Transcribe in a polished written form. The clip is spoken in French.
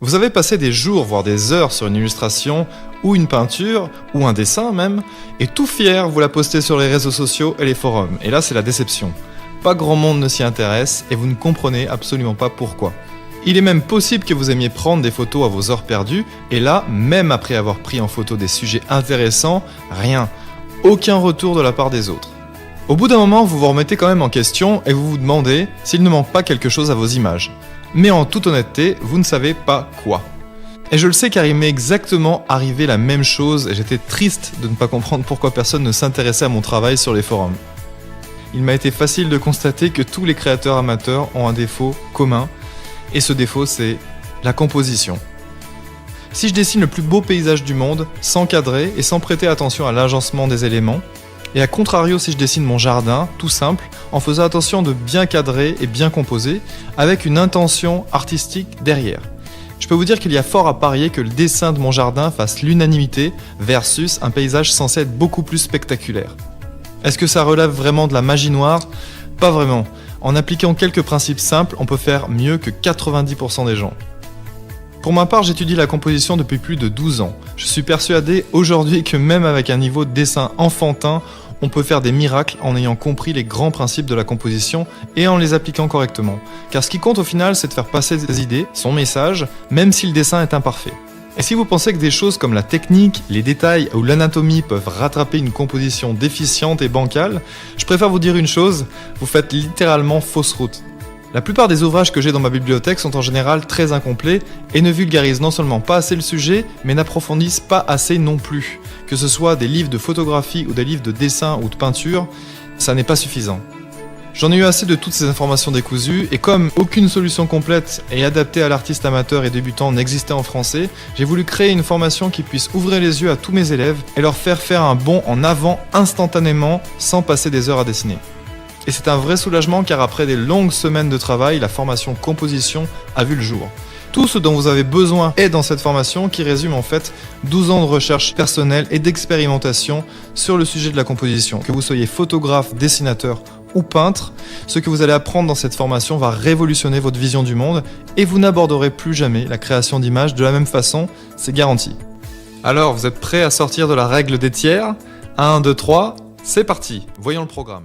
Vous avez passé des jours, voire des heures sur une illustration, ou une peinture, ou un dessin même, et tout fier, vous la postez sur les réseaux sociaux et les forums. Et là, c'est la déception. Pas grand monde ne s'y intéresse, et vous ne comprenez absolument pas pourquoi. Il est même possible que vous aimiez prendre des photos à vos heures perdues, et là, même après avoir pris en photo des sujets intéressants, rien. Aucun retour de la part des autres. Au bout d'un moment, vous vous remettez quand même en question, et vous vous demandez s'il ne manque pas quelque chose à vos images. Mais en toute honnêteté, vous ne savez pas quoi. Et je le sais car il m'est exactement arrivé la même chose et j'étais triste de ne pas comprendre pourquoi personne ne s'intéressait à mon travail sur les forums. Il m'a été facile de constater que tous les créateurs amateurs ont un défaut commun, et ce défaut c'est la composition. Si je dessine le plus beau paysage du monde, sans cadrer et sans prêter attention à l'agencement des éléments, et à contrario si je dessine mon jardin, tout simple, en faisant attention de bien cadrer et bien composer, avec une intention artistique derrière. Je peux vous dire qu'il y a fort à parier que le dessin de mon jardin fasse l'unanimité versus un paysage censé être beaucoup plus spectaculaire. Est-ce que ça relève vraiment de la magie noire ? Pas vraiment. En appliquant quelques principes simples, on peut faire mieux que 90% des gens. Pour ma part, j'étudie la composition depuis plus de 12 ans. Je suis persuadé aujourd'hui que même avec un niveau de dessin enfantin, on peut faire des miracles en ayant compris les grands principes de la composition et en les appliquant correctement. Car ce qui compte au final, c'est de faire passer des idées, son message, même si le dessin est imparfait. Et si vous pensez que des choses comme la technique, les détails ou l'anatomie peuvent rattraper une composition déficiente et bancale, je préfère vous dire une chose, vous faites littéralement fausse route. La plupart des ouvrages que j'ai dans ma bibliothèque sont en général très incomplets et ne vulgarisent non seulement pas assez le sujet, mais n'approfondissent pas assez non plus. Que ce soit des livres de photographie ou des livres de dessin ou de peinture, ça n'est pas suffisant. J'en ai eu assez de toutes ces informations décousues, et comme aucune solution complète et adaptée à l'artiste amateur et débutant n'existait en français, j'ai voulu créer une formation qui puisse ouvrir les yeux à tous mes élèves et leur faire un bond en avant instantanément sans passer des heures à dessiner. Et c'est un vrai soulagement car après des longues semaines de travail, la formation composition a vu le jour. Tout ce dont vous avez besoin est dans cette formation qui résume en fait 12 ans de recherche personnelle et d'expérimentation sur le sujet de la composition. Que vous soyez photographe, dessinateur ou peintre, ce que vous allez apprendre dans cette formation va révolutionner votre vision du monde et vous n'aborderez plus jamais la création d'images de la même façon, c'est garanti. Alors, vous êtes prêts à sortir de la règle des tiers ? 1, 2, 3, c'est parti, voyons le programme.